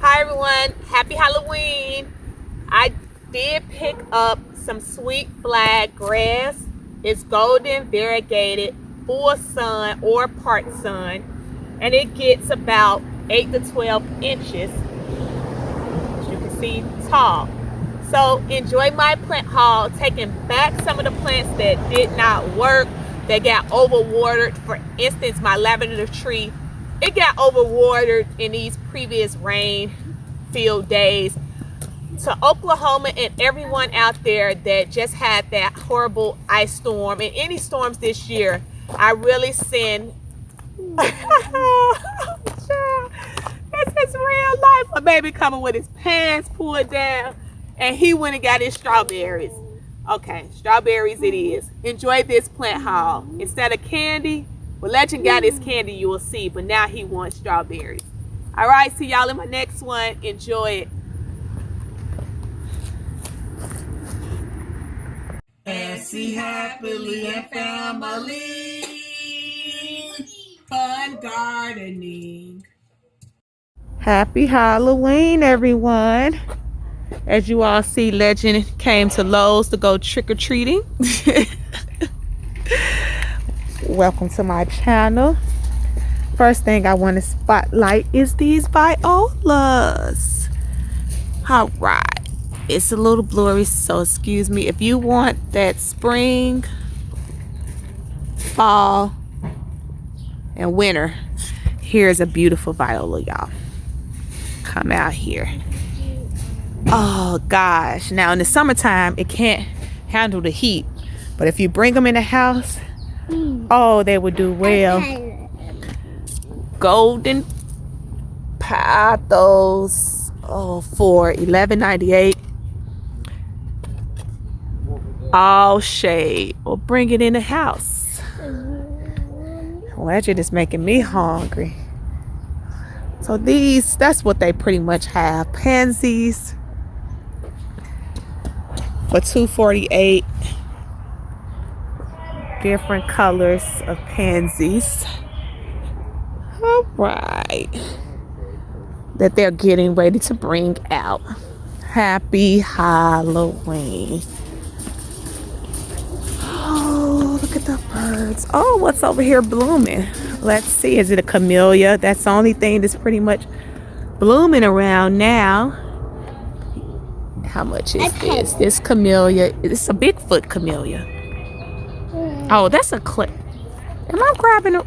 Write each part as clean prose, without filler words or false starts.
Hi everyone, happy Halloween. I did pick up some sweet flag grass. It's golden variegated, full sun or part sun, and it gets about 8 to 12 inches, as you can see, tall. So enjoy my plant haul, taking back some of the plants that did not work, that got overwatered. For instance, my lavender tree, it got overwatered in these previous rain-filled days. To Oklahoma and everyone out there that just had that horrible ice storm and any storms this year, I really send this is real life. My baby coming with his pants pulled down, and he went and got his strawberries. Okay, strawberries it is. Enjoy this plant haul. Instead of candy, well, Legend got his candy, you will see, but now he wants strawberries. All right, see y'all in my next one. Enjoy it. Fancy happily and family, fun gardening. Happy Halloween, everyone. As you all see, Legend came to Lowe's to go trick-or-treating. Welcome to my channel. First thing I want to spotlight is these violas. All right. It's a little blurry, so excuse me. If you want that spring, fall, and winter, here's a beautiful viola, y'all. Come out here. Oh gosh. Now in the summertime, it can't handle the heat, but if you bring them in the house, oh, they would do well. Golden pathos, oh, for $11.98. All shade, or bring it in the house. Legend is making me hungry. So these, that's what they pretty much have. Pansies for $2.48. Different colors of pansies. All right. That they're getting ready to bring out. Happy Halloween. Oh, look at the birds. Oh, what's over here blooming? Let's see. Is it a camellia? That's the only thing that's pretty much blooming around now. How much is this? This camellia. It's a Bigfoot camellia. Oh, that's a clip. Am I grabbing a...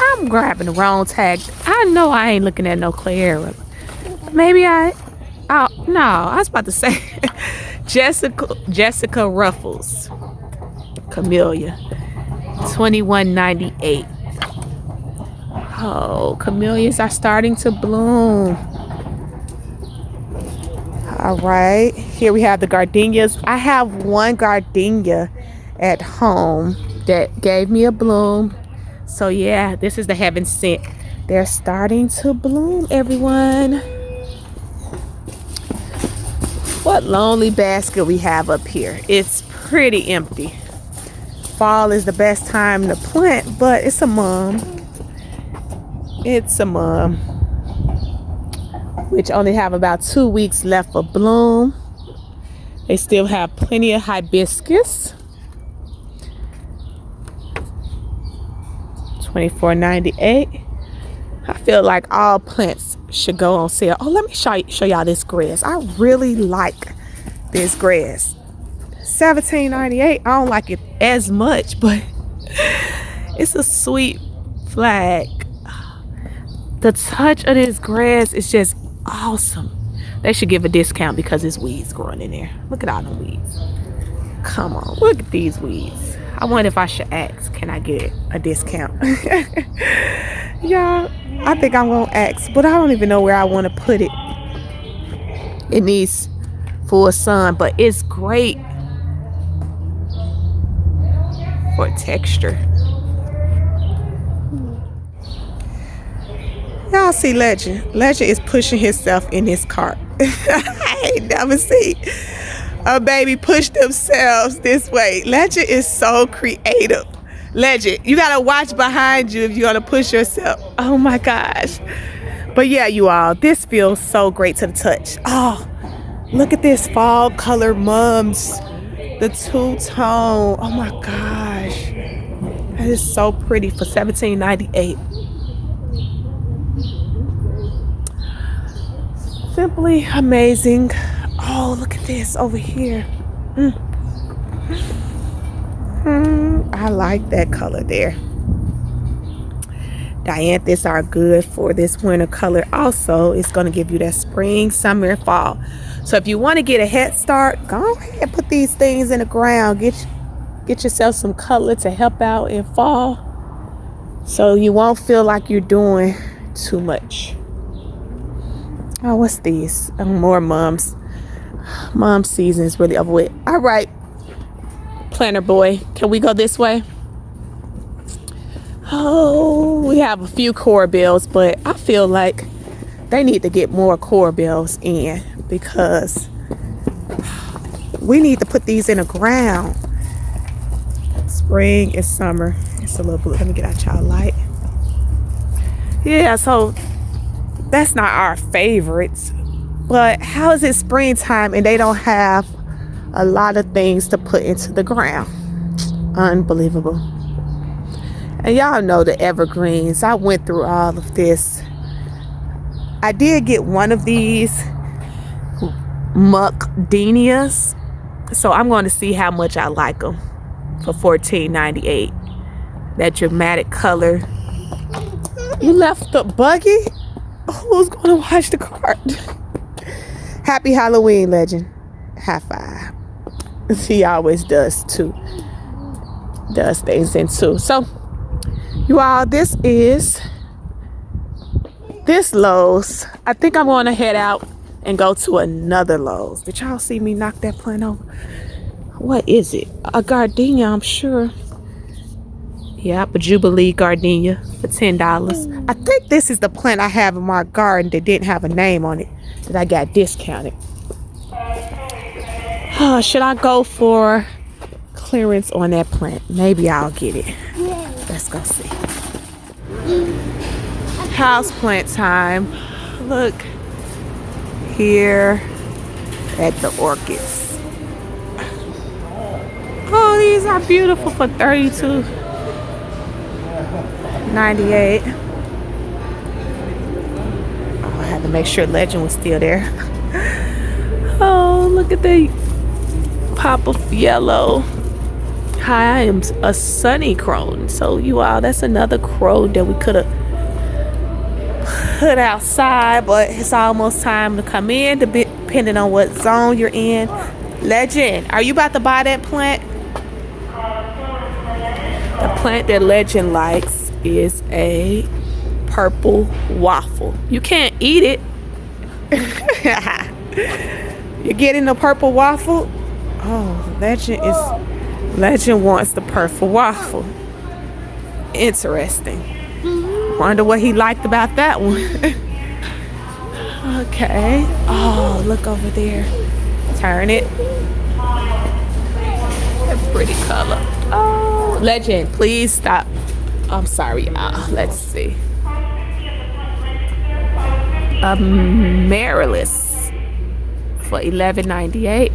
I'm grabbing the wrong tag. I know I ain't looking at no Clara. Maybe I... Oh, no. I was about to say Jessica Ruffles. Camellia. $21.98. Oh, camellias are starting to bloom. All right. Here we have the gardenias. I have one gardenia at home that gave me a bloom. So yeah, this is the heaven sent. They're starting to bloom, everyone. What lonely basket we have up here. It's pretty empty. Fall is the best time to plant, but it's a mum. It's a mum. Which only have about 2 weeks left for bloom. They still have plenty of hibiscus. $24.98. I feel like all plants should go on sale. Oh, let me show y'all this grass. I really like this grass. $17.98. I don't like it as much, but it's a sweet flag. The touch of this grass is just awesome. They should give a discount because there's weeds growing in there. Look at all the weeds. Come on, look at these weeds. I wonder if I should ask, can I get a discount? Y'all, I think I'm gonna ask, but I don't even know where I want to put it. It needs full sun, but it's great for texture. Y'all see Legend. Legend is pushing himself in his cart. I ain't never seen a baby push themselves this way. Legend is so creative. Legend, you gotta watch behind you if you're gonna push yourself. Oh my gosh. But yeah, you all, this feels so great to the touch. Oh, look at this fall color mums. The two-tone. Oh my gosh. That is so pretty for $17.98. Simply amazing. Oh, look at this over here. I like that color there. Dianthus are good for this winter color. Also, it's going to give you that spring, summer, fall. So if you want to get a head start, go ahead and put these things in the ground. Get yourself some color to help out in fall, so you won't feel like you're doing too much. Oh, what's these? Oh, more mums. Mom season is really over with. All right, planner boy, can we go this way? Oh, we have a few corbels, but I feel like they need to get more corbels in, because we need to put these in the ground. Spring and summer. It's a little blue. Let me get out y'all light. Yeah, so that's not our favorites, but how is it springtime and they don't have a lot of things to put into the ground? Unbelievable. And y'all know the evergreens. I went through all of this. I did get one of these macadamias, so I'm going to see how much I like them for $14.98. That dramatic color. You left the buggy? Who's going to wash the cart? Happy Halloween, Legend. High five. He always does too. Does things in two. So, you all, this is this Lowe's. I think I'm going to head out and go to another Lowe's. Did y'all see me knock that plant over? What is it? A gardenia, I'm sure. Yep, a Jubilee gardenia for $10. I think this is the plant I have in my garden that didn't have a name on it, that I got discounted. Should I go for clearance on that plant? Maybe I'll get it. Let's go see. Houseplant time. Look here at the orchids. Oh, these are beautiful for $32.98. Oh, I had to make sure Legend was still there. Oh, look at the pop of yellow. Hi, I am a sunny crone. So you all, that's another crone that we could have put outside, but it's almost time to come in, depending on what zone you're in. Legend, are you about to buy that plant? The plant that Legend likes is a purple waffle. You can't eat it. You're getting the purple waffle? Oh, Legend wants the purple waffle. Interesting. Wonder what he liked about that one. Okay. Oh, look over there. Turn it. That pretty color. Oh, Legend, please stop. I'm sorry, y'all. Let's see. Amaryllis for $11.98.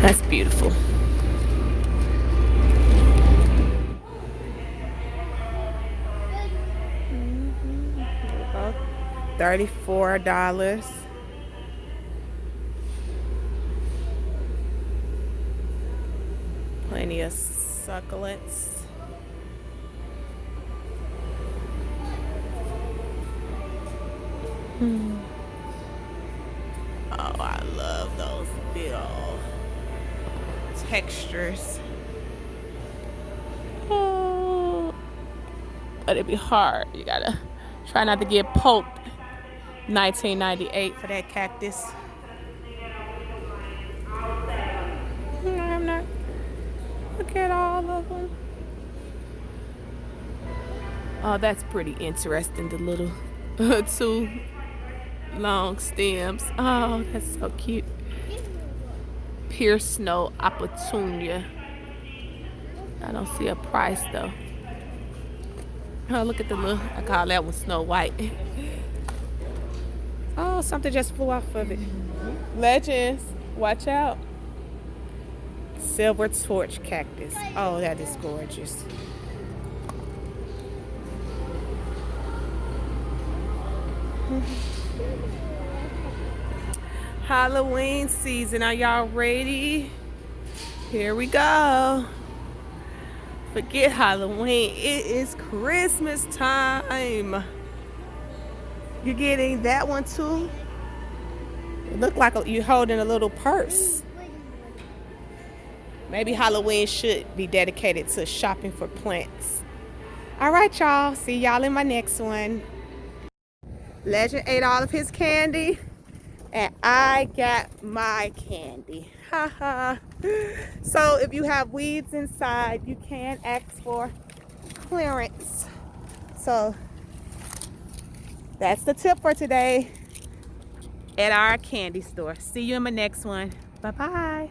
That's beautiful. $34. Plenty of succulents. Oh, I love those big old textures. Oh, but it'd be hard. You gotta try not to get poked. $19.98 for that cactus. I'm not. Look at all of them. Oh, that's pretty interesting. The little two long stems. Oh, that's so cute. Pure Snow Opportunia. I don't see a price though. Oh, look at the little, I call that one Snow White. Oh, something just flew off of it. Legends, watch out. Silver torch cactus. Oh, that is gorgeous. Halloween season, are y'all ready? Here we go. Forget Halloween, it is Christmas time. You're getting that one too? It looked like you're holding a little purse. Maybe Halloween should be dedicated to shopping for plants. All right, y'all. See y'all in my next one. Legend ate all of his candy, and I got my candy. Haha. So if you have weeds inside, you can ask for clearance. So that's the tip for today at our candy store. See you in my next one. Bye-bye.